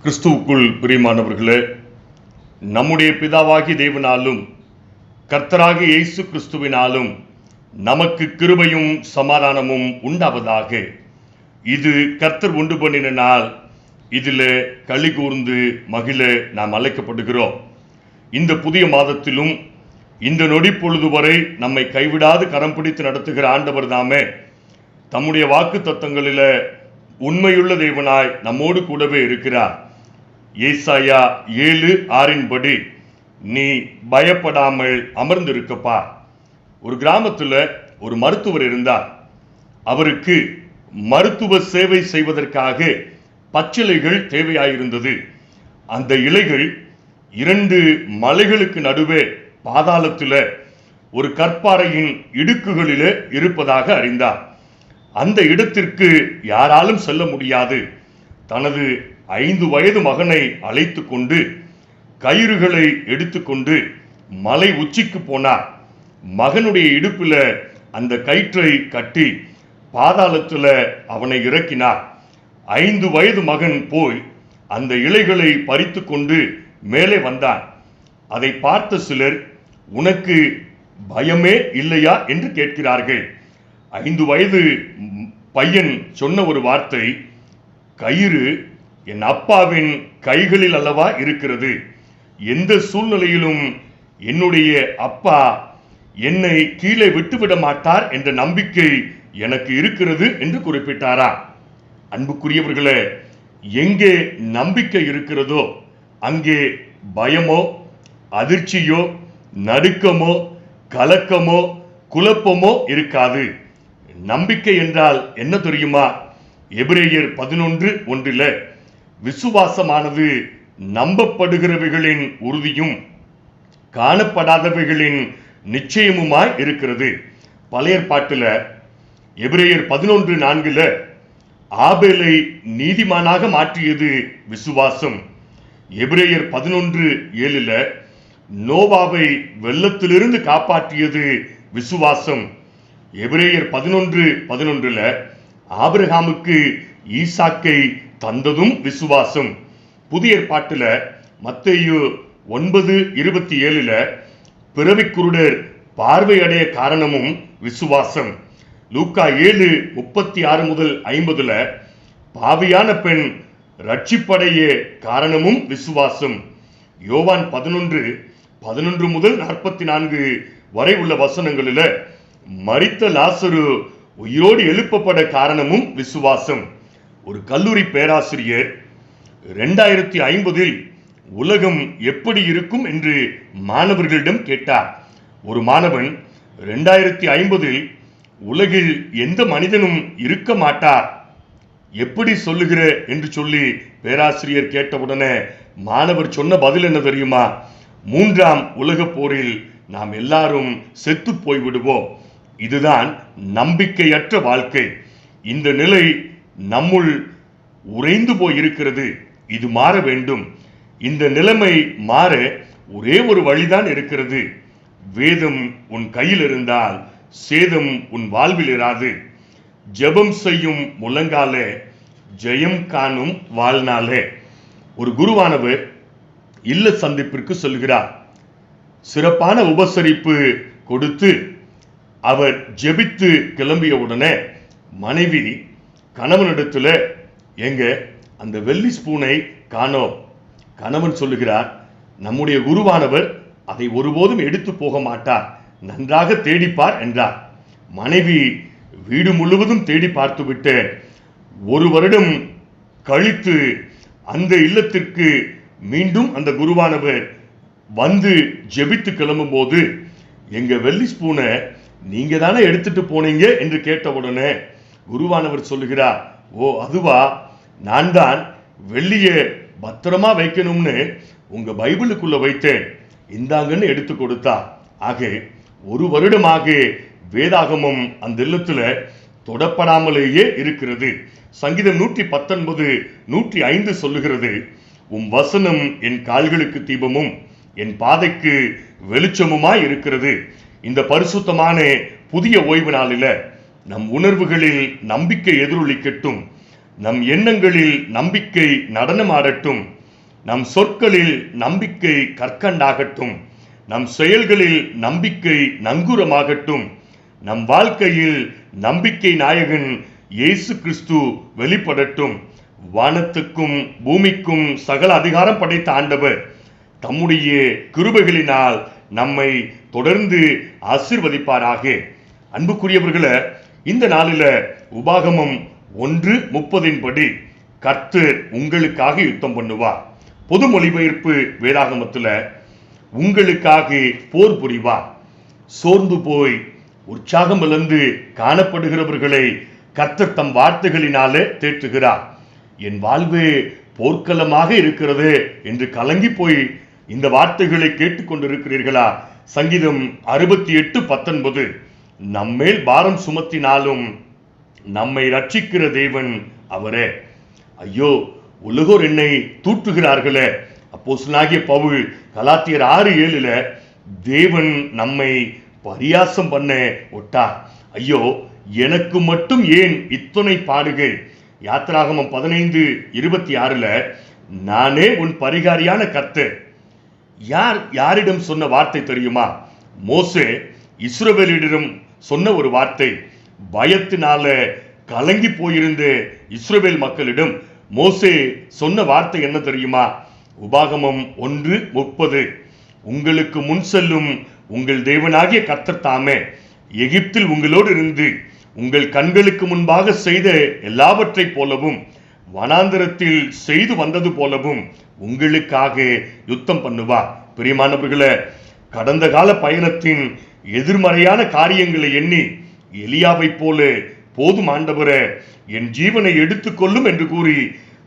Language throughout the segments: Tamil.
கிறிஸ்துவுக்குள் பிரியமானவர்களே, நம்முடைய பிதாவாகி தேவனாலும் கர்த்தராகிய இயேசு கிறிஸ்துவினாலும் நமக்கு கிருபையும் சமாதானமும் உண்டாவதாக. இது கர்த்தர் உண்டு பண்ணின நாள், இதில் களி கூர்ந்து மகிழ நாம் அழைக்கப்படுகிறோம். இந்த புதிய மாதத்திலும் இந்த நொடி பொழுது வரை நம்மை கைவிடாது கரம் பிடித்து நடத்துகிற ஆண்டவர் தாமே தம்முடைய வாக்கு தத்தங்களில் உண்மையுள்ள தேவனாய் நம்மோடு கூடவே இருக்கிறார். ஏசாயா 7:6 படி, நீ பயப்படாமல் அமர்ந்திருக்கப்பா. ஒரு கிராமத்தில் ஒரு மருத்துவர் இருந்தார். அவருக்கு மருத்துவ சேவை செய்வதற்காக பச்சிலைகள் தேவையாயிருந்தது. அந்த இலைகள் 2 மலைகளுக்கு நடுவே பாதாளத்தில் ஒரு கற்பாறையின் இடுக்குகளிலே இருப்பதாக அறிந்தார். அந்த இடத்திற்கு யாராலும் செல்ல முடியாது. தனது 5 வயது மகனை அழைத்து கொண்டு கயிறுகளை எடுத்துக்கொண்டு மலை உச்சிக்கு போனார். மகனுடைய இடுப்பில் அந்த கயிற்றை கட்டி பாதாளத்தில் அவனை இறக்கினார். 5 வயது மகன் போய் அந்த இலைகளை பறித்து கொண்டு மேலே வந்தான். அதை பார்த்த சிலர், உனக்கு பயமே இல்லையா என்று கேட்கிறார்கள். 5 வயது பையன் சொன்ன ஒரு வார்த்தை, கயிறு என் அப்பாவின் கைகளில் அல்லவா இருக்கிறது. எந்த சூழ்நிலையிலும் என்னுடைய அப்பா என்னை கீழே விட்டுவிட மாட்டார் என்ற நம்பிக்கை எனக்கு இருக்கிறது என்று குறிப்பிட்டாரா. அன்புக்குரியவர்களே, எங்கே நம்பிக்கை இருக்கிறதோ அங்கே பயமோ அதிர்ச்சியோ நடுக்கமோ கலக்கமோ குழப்பமோ இருக்காது. நம்பிக்கை என்றால் என்ன தெரியுமா? எபிரேயர் 11:1 விசுவாசமானது நம்பப்படுகிறவைகளின் உறுதியும் காணப்படாதவைகளின் நிச்சயமுமாய் இருக்கிறது. பழைய ஏற்பாட்டில் எபிரேயர் 11:4 ஆபேலை நீதிமானாக மாற்றியது விசுவாசம். எபிரேயர் 11:7 நோவாவை வெள்ளத்திலிருந்து காப்பாற்றியது விசுவாசம். எபிரேயர் 11:11 ஆபிரகாமுக்கு ஈசாக்கை தந்ததும் விசுவாசம். புதிய ஏற்பாட்டில் மத்தேயு 9:27 பிறவிக்குருடர் பார்வையடைய காரணமும் விசுவாசம். லூக்கா 7:36-50 பாவியான பெண் ரட்சிப்படைய காரணமும் விசுவாசம். யோவான் 11:11-44 வரை உள்ள வசனங்களில் மரித்த லாசரு உயிரோடு எழுப்பப்பட காரணமும் விசுவாசம். ஒரு கல்லூரி பேராசிரியர் 2050 உலகம் எப்படி இருக்கும் என்று மாணவர்களிடம் கேட்டார். ஒரு மாணவன் 2050 உலகில் எந்த மனிதனும் இருக்க மாட்டார் எப்படி சொல்லுகிற என்று சொல்லி பேராசிரியர் கேட்டவுடனே மாணவர் சொன்ன பதில் என்ன தெரியுமா? 3ஆம் உலக போரில் நாம் எல்லாரும் செத்து போய்விடுவோம். இதுதான் நம்பிக்கையற்ற வாழ்க்கை. இந்த நிலை நம்முள் உறைந்து போயிருக்கிறது. இது மாற வேண்டும். இந்த நிலைமை மாற ஒரே ஒரு வழிதான் இருக்கிறது. வேதம் உன் கையில் இருந்தால் சேதம் உன் வாழ்வில் இராது. ஜெபம் செய்யும் முழங்காலே ஜெயம் காணும் வாழ்நாளே. ஒரு குருவானவர் இல்ல சந்திப்பிற்கு செல்கிறார். சிறப்பான உபசரிப்பு கொடுத்து அவர் ஜெபித்து கிளம்பிய உடனே மனைவி கணவனிடத்துல, எங்க அந்த வெள்ளி ஸ்பூனை காணோம். கணவன் சொல்லுகிறார், நம்முடைய குருவானவர் அதை ஒருபோதும் எடுத்து போக மாட்டார், நன்றாக தேடிப்பார் என்றார். மனைவி வீடு முழுவதும் தேடி பார்த்துவிட்டு 1 வருடம் கழித்து அந்த இல்லத்திற்கு மீண்டும் அந்த குருவானவர் வந்து ஜெபித்து கிளம்பும் போது, எங்க வெள்ளி ஸ்பூனை நீங்க தானே எடுத்துட்டு போனீங்க என்று கேட்டவுடனே குருவானவர் சொல்லுகிறார், ஓ அதுவா, நான் தான் வெள்ளிய பத்திரமா வைக்கணும்னு உங்க பைபிளுக்குள்ள வைத்தேன், இந்தாங்கன்னு எடுத்து கொடுத்தா. ஆக 1 வருடமாக வேதாகமம் அந்த இல்லத்துல தொடப்படாமலேயே இருக்கிறது. சங்கீதம் 119:105 சொல்லுகிறது, உம் வசனம் என் கால்களுக்கு தீபமும் என் பாதைக்கு வெளிச்சமுமாய் இருக்கிறது. இந்த பரிசுத்தமான புதிய ஓய்வு நாளில் நம் உணர்வுகளில் நம்பிக்கை எதிரொலிக்கட்டும். நம் எண்ணங்களில் நம்பிக்கை நடனமாடட்டும். நம் சொற்களில் நம்பிக்கை கற்கண்டாகட்டும். நம் செயல்களில் நம்பிக்கை நங்கூரமாகட்டும். நம் வாழ்க்கையில் நம்பிக்கை நாயகன் இயேசு கிறிஸ்து வெளிப்படட்டும். வானத்துக்கும் பூமிக்கும் சகல அதிகாரம் படைத்த ஆண்டவர் தம்முடைய கிருபைகளினால் நம்மை தொடர்ந்து ஆசீர்வதிப்பாராக. அன்புக்குரியவர்களே, இந்த நாளில உபாகமம் 1:30 படி கர்த்தர் உங்களுக்காக யுத்தம் பண்ணுவார். பொது மொழிபெயர்ப்பு வேதாகமத்தில் உங்களுக்காக போர் புரிவார். சோர்ந்து போய் உற்சாகம் இழந்து காணப்படுகிறவர்களை கர்த்தர் தம் வார்த்தைகளினாலே தேற்றுகிறார். என் வாழ்வே போர்க்களமாக இருக்கிறது என்று கலங்கி போய் இந்த வார்த்தைகளை கேட்டுக்கொண்டிருக்கிறீர்களா? சங்கீதம் 68:19 நம்மேல் பாரம் சுமத்தினாலும் நம்மை ரட்சிக்கிற தேவன் அவரே. ஐயோ, உலகோர் என்னை தூற்றுகிறார்களே. அப்போஸ்தலனாகிய பவுல் கலாத்தியர் 6:7 தேவன் நம்மை பரியாசம் பண்ண ஒட்டார். ஐயோ, எனக்கு மட்டும் ஏன் இத்தனை பாடுகள்? யாத்திராகமம் 15:26 நானே உன் பரிகாரியான கர்த்தர். யாரிடம் சொன்ன வார்த்தை தெரியுமா? மோசே இஸ்ரவேலிடம் சொன்ன ஒரு வார்த்தை. பயத்தினால கலங்கி போயிருந்த இஸ்ரவேல் மக்களிடம் மோசே சொன்ன வார்த்தை என்ன தெரியுமா? உபாகமம் 1:30 உங்களுக்கு முன் செல்லும் உங்கள் தேவனாகிய கர்த்தர் தாமே எகிப்தில் உங்களோடு இருந்து உங்கள் கண்களுக்கு முன்பாக செய்த எல்லாவற்றை போலவும் வனாந்தரத்தில் செய்து வந்தது போலவும் உங்களுக்காக யுத்தம் பண்ணுவார். பிரியமானவர்களே, கடந்த கால பயணத்தின் எதிர்மறையான காரியங்களை எண்ணி எலியாவை போல போதும் ஆண்டவரே, என் ஜீவனை எடுத்துக்கொள்ளும் என்று கூறி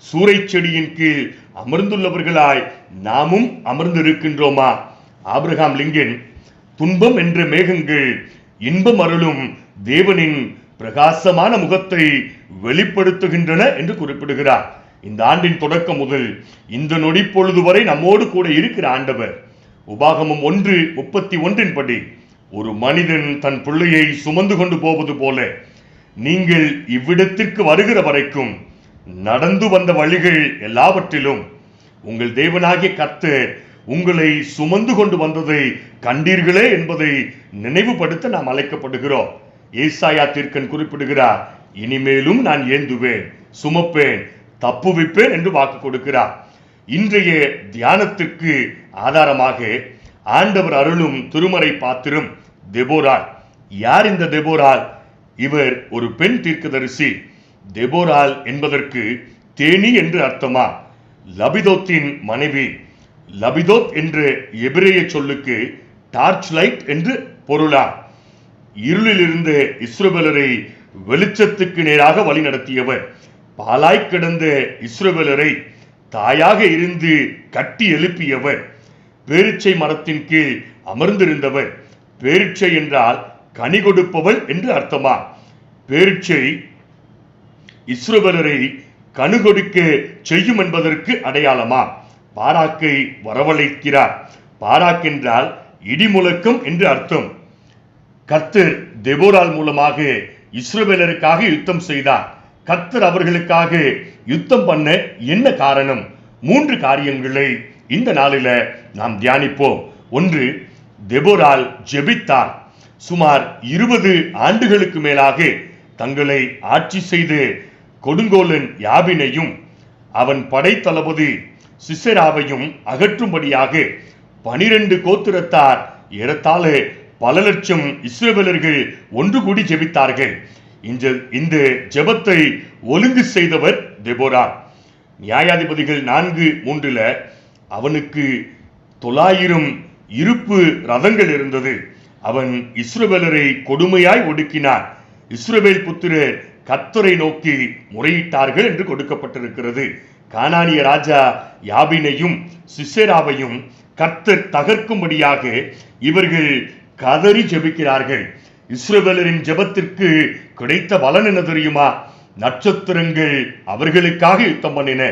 சூறை செடியின் கீழ் அமர்ந்துள்ளவர்களாய் நாமும் அமர்ந்திருக்கின்றோமா? ஆபிரகாம் லிங்கன் துன்பம் என்ற மேகங்கள் இன்பம் அருளும் தேவனின் பிரகாசமான முகத்தை வெளிப்படுத்துகின்றன என்று குறிப்பிடுகிறார். இந்த ஆண்டின் தொடக்கம் முதல் இந்த நொடி பொழுது வரை நம்மோடு கூட இருக்கிற ஆண்டவர். உபாகமம் 1:31 படி ஒரு மனிதன் தன் பிள்ளையை சுமந்து கொண்டு போவது போல நீங்கள் இவ்விடத்திற்கு வருகிற வரைக்கும் நடந்து வந்த வழிகள் எல்லாவற்றிலும் உங்கள் தேவனாகிய கர்த்தர் உங்களை சுமந்து கொண்டு வந்ததை கண்டீர்களே என்பதை நினைவுபடுத்த நாம் அழைக்கப்படுகிறோம். ஏசாயா தீர்க்கன் குறிப்பிடுகிறார், இனிமேலும் நான் ஏந்துவேன், சுமப்பேன், தப்புவிப்பேன் என்று வாக்கு கொடுக்கிறார். இன்றைய தியானத்திற்கு ஆதாரமாக ஆண்டவர் அருளும் திருமறை பாத்திரம் தெபோராள். யார் இந்த தெபோராள்? இவர் ஒரு பெண் தீர்க்கதரிசி. தெபோராள் என்பதற்கு தேனி என்று அர்த்தமா? லபிதோத்தின் மனைவி. லபிதோத் என்ற எபிரேய சொல்லுக்கு டார்ச் லைட் என்று பொருளா? இருளில் இருந்த இஸ்ரவேலரை வெளிச்சத்துக்கு நேராக வழி நடத்தியவர். பாலாய் கிடந்த இஸ்ரவேலரை தாயாக இருந்து கட்டி எழுப்பியவர். பேரிச்சை மரத்தின் கீழ் அமர்ந்திருந்தவர். பேரிச்சை என்றால் கனி கொடுப்பவள் என்று அர்த்தமா? பேரிச்சை இஸ்ரவேலரை கனி கொடுக்க செய்யும் என்பதற்கு அடையாளமா? பாராக்கை வரவழைக்கிறார். பாராக் என்றால் இடிமுழக்கம் என்று அர்த்தம். கர்த்தர் தெபோராள் மூலமாக இஸ்ரவேலருக்காக யுத்தம் செய்தார். கர்த்தர் அவர்களுக்காக யுத்தம் பண்ண என்ன காரணம்? 3 காரியங்களை இந்த நாளில நாம் தியானிப்போம். 1, தெபோராள் ஜெபித்தார். சுமார் 20 ஆண்டுகளுக்கு மேலாக தங்களை ஆட்சி செய்து கொடுங்கோலன் யாபினையும் அவன் படை தளபதி சிசெராவையும் அகற்றும்படியாக 12 கோத்திரத்தார் ஏறத்தாழ பல லட்சம் இஸ்ரவேலர்கள் ஒன்று கூடி ஜெபித்தார்கள். இந்த ஜெபத்தை ஒழுங்கு செய்தவர் தெபோராள். நியாயாதிபதிகள் 4:3 அவனுக்கு 900 இருப்பு ரதங்கள் இருந்தது. அவன் இஸ்ரவேலரை கொடுமையாய் ஒடுக்கினான். இஸ்ரவேல் புத்திரர் கர்த்தரை நோக்கி முறையிட்டார்கள் என்று கொடுக்கப்பட்டிருக்கிறது. கானானிய ராஜா யாபினையும் சிசெராவையும் கர்த்தர் தகர்க்கும்படியாக இவர்கள் கதறி ஜெபிக்கிறார்கள். இஸ்ரவேலரின் ஜெபத்திற்கு கிடைத்த பலன் என்ன தெரியுமா? நட்சத்திரங்கள் அவர்களுக்காக யுத்தம் பண்ணின.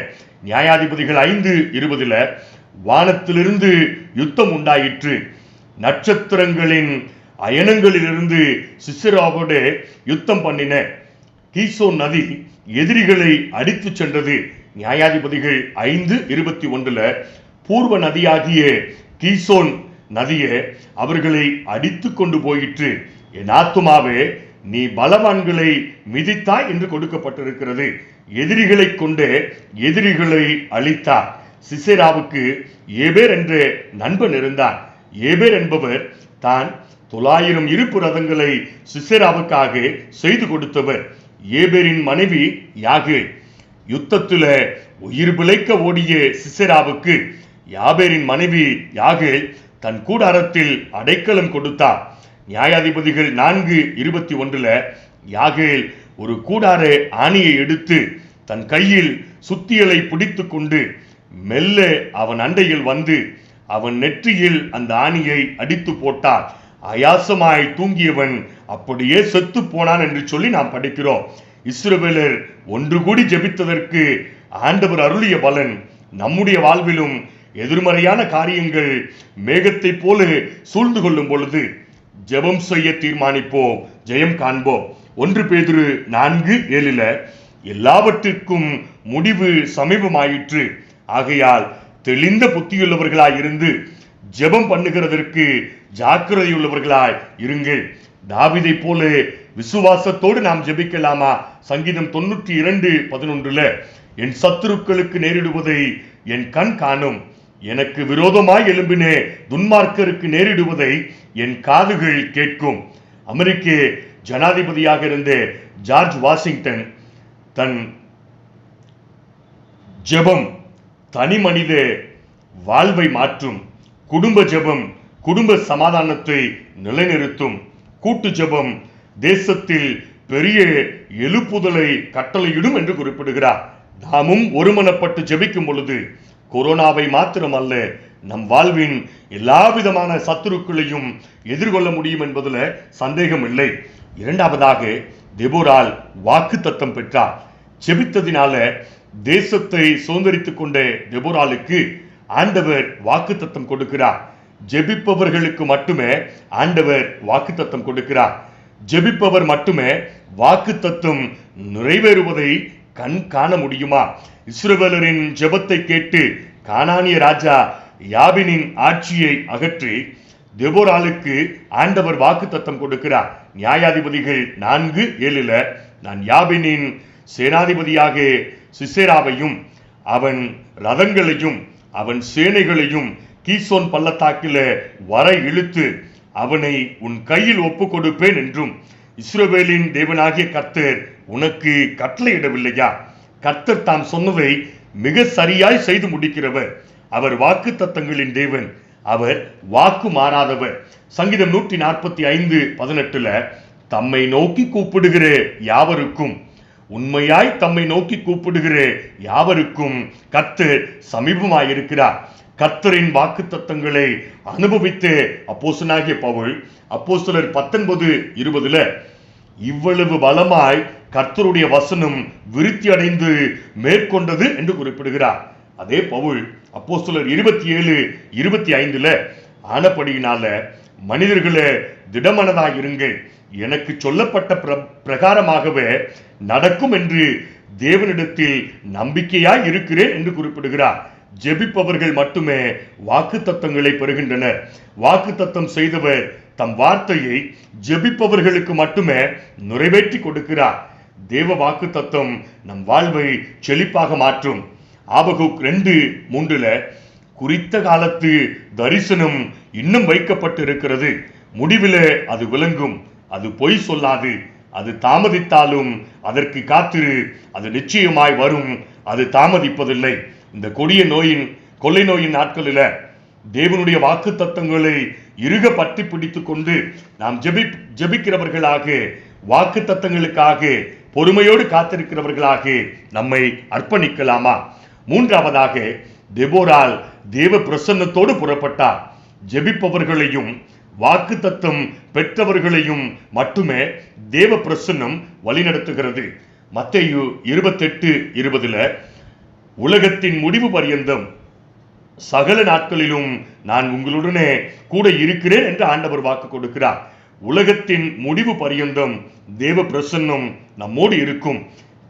நியாயாதிபதிகள் 5:20 வானத்திலிருந்து யுத்தம் உண்டாயிற்று. நட்சத்திரங்களின் அயனங்களிலிருந்து சிசெராவோடு யுத்தம் பண்ணின. கீசோன் நதி எதிரிகளை அடித்து சென்றது. நியாயாதிபதிகள் 5:21 பூர்வ நதியாகிய கீசோன் நதியே அவர்களை அடித்து கொண்டு போயிற்று. என் ஆத்துமாவே நீ பலவான்களை மிதித்தாய் என்று கொடுக்கப்பட்டிருக்கிறது. எதிரிகளை கொண்டு எதிரிகளை அழித்தார். சிசேராவுக்கு ஏபேர் என்ற நண்பன் இருந்தார். ஏபேர் என்பவர் தான் 900 இருப்பு ரதங்களை சிசேராவுக்காக செய்து கொடுத்தவர். ஏபேரின் மனைவி யாகேல். யுத்தத்தில் உயிர் பிழைக்க ஓடிய சிசேராவுக்கு யாபேரின் மனைவி யாகேல் தன் கூடாரத்தில் அடைக்கலம் கொடுத்தார். நியாயாதிபதிகள் 4:21 யாகேல் ஒரு கூடார ஆணியை எடுத்து தன் கையில் சுத்தியலை பிடித்து கொண்டு மெல்ல அவன் அண்டையில் வந்து அவன் நெற்றியில் அந்த ஆணியை அடித்து போட்டார். அயாசமாய் தூங்கியவன் அப்படியே செத்து போனான் என்று சொல்லி நாம் படிக்கிறோம். இஸ்ரவேலர் ஒன்று கூடி ஜெபித்ததற்கு ஆண்டவர் அருளிய பலன் நம்முடைய வாழ்விலும் எதிர்மறையான காரியங்கள் மேகத்தை போல சூழ்ந்து கொள்ளும் பொழுது ஜெபம் செய்ய தீர்மானிப்போம், ஜெயம் காண்போம். 1 பேதுரு 4:7 எல்லாவற்றிற்கும் முடிவு சமீபமாயிற்று. ஆகையால் தெளிந்த புத்தியுள்ளவர்களாயிருந்து ஜெபம் பண்ணுகிறதற்கு ஜாக்கிரதையுள்ளவர்களாய் இருங்கள். தாவீதை போல விசுவாசத்தோடு நாம் ஜெபிக்கலாமா? சங்கீதம் 92:11 என் சத்துருக்களுக்கு நேரிடுவதை என் கண் காணும், எனக்கு விரோதமாய் எழும்பின துன்மார்க்கருக்கு நேரிடுவதை என் காதுகள் கேட்கும். அமெரிக்க ஜனாதிபதியாக இருந்த ஜார்ஜ் வாஷிங்டன் தன் ஜெபம் தனி மனித வாழ்வை மாற்றும். குடும்ப ஜெபம் குடும்ப சமாதானத்தை நிலைநிறுத்தும். கூட்டு ஜெபம் தேசத்தில் பெரிய எழுப்புதலை கட்டளையிடும் என்று குறிப்பிடுகிறார். நாமும் ஒருமனப்பட்டு ஜெபிக்கும் பொழுது கொரோனாவை மாத்திரமல்ல, நம் வாழ்வின் எல்லா விதமான சத்துருக்களையும் எதிர்கொள்ள முடியும் என்பதில் சந்தேகம் இல்லை. இரண்டாவதாக தெபோரால் வாக்கு தத்தம் பெற்றார். ஜெபித்ததினால தேசத்தை சுதந்திரித்துக் கொண்ட தெபோராலுக்கு ஆண்டவர் வாக்கு தத்தம் கொடுக்கிறார். ஜெபிப்பவர்களுக்கு மட்டுமே ஆண்டவர் வாக்கு தத்தம் கொடுக்கிறார். ஜெபிப்பவர் மட்டுமே வாக்கு தத்தம் நிறைவேறுவதை கண் காண முடியுமா? இஸ்ரவேலரின் ஜெபத்தை கேட்டு கானானிய ராஜா யாபினின் ஆட்சியை அகற்றி தெபோராலுக்கு ஆண்டவர் வாக்கு தத்தம் கொடுக்கிறார். நியாயாதிபதிகள் 4:7 நான் யாபினின் சேனாதிபதியாக சிசேராவையும் அவன் ரதங்களையும் அவன் சேனைகளையும் கீசோன் பள்ளத்தாக்கில வர இழுத்து அவனை உன் கையில் ஒப்பு கொடுப்பேன் என்றும் இஸ்ரவேலின் தேவனாகிய கர்த்தர் உனக்கு கட்டளையிடவில்லையா? கர்த்தர் தாம் சொன்னதை மிக சரியாய் செய்து முடிக்கிறவர். அவர் வாக்கு தத்தங்களின் தேவன். அவர் வாக்கு மாறாதவர். சங்கீதம் 145:18 தம்மை நோக்கி கூப்பிடுகிற யாவருக்கும், உண்மையாய் தம்மை நோக்கி கூப்பிடுகிற யாவருக்கும் கர்த்தர் சமீபமாயிருக்கிறார். கர்த்தரின் வாக்கு தத்தங்களை அனுபவித்த அப்போஸ்தலனாகிய பவுல் அப்போஸ்தலர் 19:20 இவ்வளவு பலமாய் கர்த்தருடைய வசனம் விருத்தி அடைந்து மேற்கொண்டது என்று குறிப்பிடுகிறார். அதே பவுல் அப்போஸ்தலர் 27:25 ஆனபடியினால மனிதர்களே திடமனதாயிருங்கள், எனக்கு சொல்லப்பட்ட பிரகாரமாகவே நடக்கும் என்று தேவனிடத்தில் நம்பிக்கையாய் இருக்கிறேன் என்று குறிப்பிடுகிறார். ஜெபிப்பவர்கள் மட்டுமே வாக்கு தத்தங்களை பெறுகின்றனர். வாக்கு தத்தம் செய்தவர் தம் வார்த்தையை ஜெபிப்பவர்களுக்கு மட்டுமே நிறைவேற்றி கொடுக்கிறார். தேவ வாக்கு தத்தம் நம் வாழ்வை செழிப்பாக மாற்றும். ஆபகுக் 2:3 குறித்த காலத்து தரிசனம் இன்னும் வைக்கப்பட்டு இருக்கிறது, முடிவில் அது விளங்கும், அது பொய் சொல்லாது, அது தாமதித்தாலும் அதற்கு காத்திரு, அது நிச்சயமாய் வரும், அது தாமதிப்பதில்லை. இந்த கொடிய கொள்ளை நோயின் நாட்களில் தேவனுடைய வாக்கு தத்தங்களை இறுக பற்றி பிடித்துக் கொண்டு நாம் ஜெபிக்கிறவர்களாக, வாக்கு தத்தங்களுக்காக பொறுமையோடு காத்திருக்கிறவர்களாக நம்மை அர்ப்பணிக்கலாமா? மூன்றாவதாக தெபோரால் தேவ பிரசன்னத்தோடு புறப்பட்டார். ஜெபிப்பவர்களையும் வாக்கு தத்தம் பெற்றவர்களையும் மட்டுமே தேவ பிரசன்னம் வழிநடத்துகிறது. மத்தேயு 28:20 உலகத்தின் முடிவு பரியந்தம் சகல நாட்களிலும் நான் உங்களுடனே கூட இருக்கிறேன் என்று ஆண்டவர் வாக்கு கொடுக்கிறார். உலகத்தின் முடிவு பரியந்தம் தேவ பிரசன்னம் நம்மோடு இருக்கும்.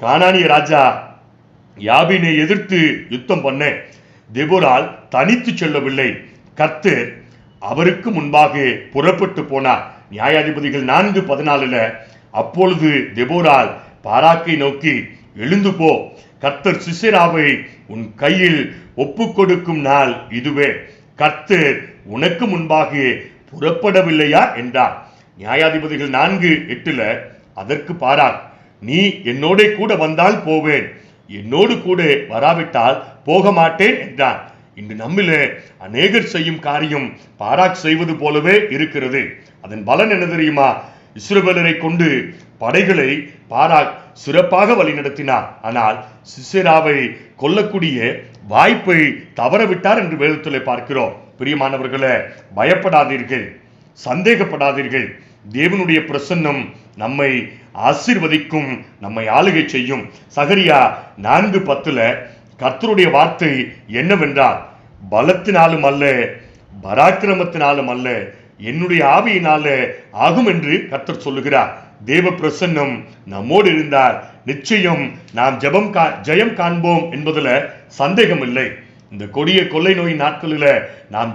கானானிய ராஜா யாபீனை எதிர்த்து யுத்தம் பண்ண தெபோரால் தனித்து செல்லவில்லை. கர்த்தர் அவருக்கு முன்பாக புறப்பட்டு போனார். நியாயாதிபதிகள் 4:14 அப்பொழுது தெபோரால் பாராக்கை நோக்கி, எழுந்து போ, கர்த்தர் சிசெராவை உன் கையில் ஒப்பு கொடுக்கும் நாள் இதுவே, கர்த்தர் உனக்கு முன்பாக புறப்படவில்லையா என்றார். நியாயாதிபதிகள் 4:8 அதற்கு பாராக், நீ என்னோட கூட வந்தால் போவேன், என்னோடு கூட வராவிட்டால் போக மாட்டேன் என்றான். இன்று நம்மில அநேகர் செய்யும் காரியம் பாராக் செய்வது போலவே இருக்கிறது. அதன் பலன் என்ன தெரியுமா? இஸ்ரவேலரை கொண்டு படைகளை பாராக் சிறப்பாக வழிநடத்தினார். ஆனால் சிசெராவை கொல்லக்கூடிய வாய்ப்பை தவறவிட்டார் என்று வேதத்திலே பார்க்கிறோம். பிரியமானவர்களே, பயப்படாதீர்கள், சந்தேகப்படாதீர்கள். தேவனுடைய பிரசன்னம் நம்மை ஆசீர்வதிக்கும், நம்மை ஆளுகை செய்யும். சகரியா 4:10 கர்த்தருடைய வார்த்தை என்னவென்றால், பலத்தினாலும் அல்ல, பராக்கிரமத்தினாலும் அல்ல, என்னுடைய ஆவியினால ஆகும் என்று கர்த்தர் சொல்லுகிறார். தேவ பிரசன்னம் நம்மோடு இருந்தால் நிச்சயம் நாம் ஜெயம் காண்போம் என்பதுல சந்தேகம் இல்லை. இந்த கொடிய கொள்ளை நோய் நாட்களில் நாம்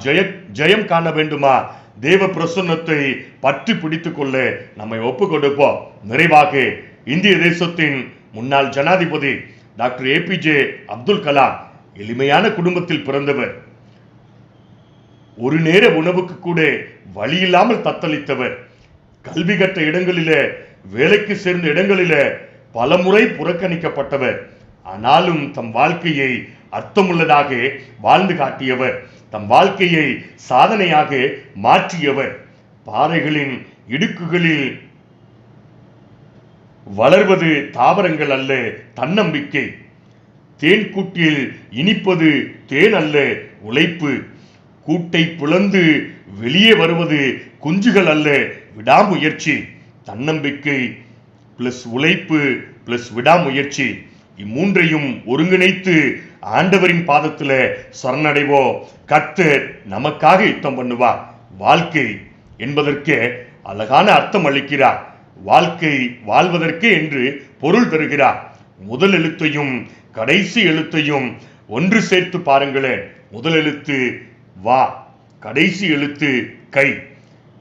ஜெயம் காண வேண்டுமா? தேவ பிரசன்னத்தை பற்றி பிடித்துக் கொள்ள நம்மை ஒப்பு கொடுப்போம். நிறைவாக இந்திய தேசத்தின் முன்னாள் ஜனாதிபதி டாக்டர் APJ அப்துல் கலாம் எளிமையான குடும்பத்தில் பிறந்தவர். ஒரு நேர உணவுக்கு கூட வழியில்லாமல் தத்தளித்தவர். கல்வி கற்ற இடங்களில, வேலைக்கு சேர்ந்த இடங்களில பலமுறை புறக்கணிக்கப்பட்டவர். ஆனாலும் தம் வாழ்க்கையை அர்த்தமுள்ளதாக வாழ்ந்து காட்டியவர், தம் வாழ்க்கையை சாதனையாக மாற்றியவர். பாறைகளின் இடுக்குகளில் வளர்வது தாவரங்கள் அல்ல, தன்னம்பிக்கை. தேன் கூட்டில் இனிப்பது தேன் அல்ல, உழைப்பு. கூட்டை பிளந்து வெளியே வருவது குஞ்சுகள் அல்ல, விடாமுயற்சி. தன்னம்பிக்கை பிளஸ் உழைப்பு பிளஸ் விடாமுயற்சி, இம்மூன்றையும் ஒருங்கிணைத்து ஆண்டவரின் பாதத்தில் சரணடைவோம். கர்த்தர் நமக்காக யுத்தம் பண்ணுவார். வாழ்க்கை என்பதற்கு அழகான அர்த்தம் அளிக்கிறார். வாழ்க்கை வாழ்வதற்கு என்று பொருள் தருகிறார். முதல் எழுத்தையும் கடைசி எழுத்தையும் ஒன்று சேர்த்து பாருங்களேன். முதல் எழுத்து வா, கடைசி எழுத்து கை.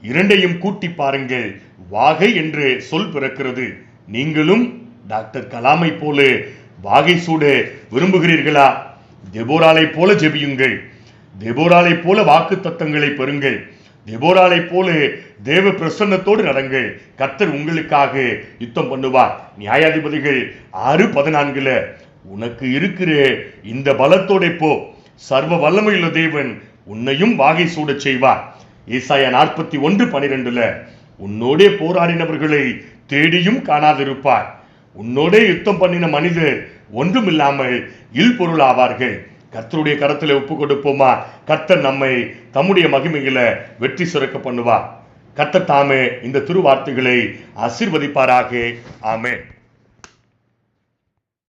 இரண்டையும் கூட்டி பாருங்கள், வாகை என்று சொல் பிறக்கிறது. நீங்களும் டாக்டர் கலாமை போல வாகை சூட விரும்புகிறீர்களா? தெபோராலை போல ஜெபியுங்கள். தெபோராலை போல வாக்கு தத்தங்களை பெறுங்கள். தெபோராலை போல தேவ பிரசன்னத்தோடு நடங்கள். கர்த்தர் உங்களுக்காக யுத்தம் பண்ணுவார். நியாயாதிபதிகள் 6:14 உனக்கு இருக்கிற இந்த பலத்தோட போ, சர்வ வல்லமையுள்ள தேவன் உன்னையும் வாகை சூடச் செய்வார். ஏசாயா 41:12 உன்னோடே போராடினவர்களை தேடியும் காணாதிருப்பார். உன்னோடே யுத்தம் பண்ணின மனிதர் ஒன்றுமில்லாமல் இல்பொருள் ஆவார்கள். கர்த்தருடைய கரத்தில் ஒப்பு கொடுப்போமா? கர்த்தர் நம்மை தம்முடைய மகிமைகளை வெற்றி சிறக்க பண்ணுவார். கர்த்தர் தாமே இந்த திருவார்த்தைகளை ஆசீர்வதிப்பாராக. ஆமென்.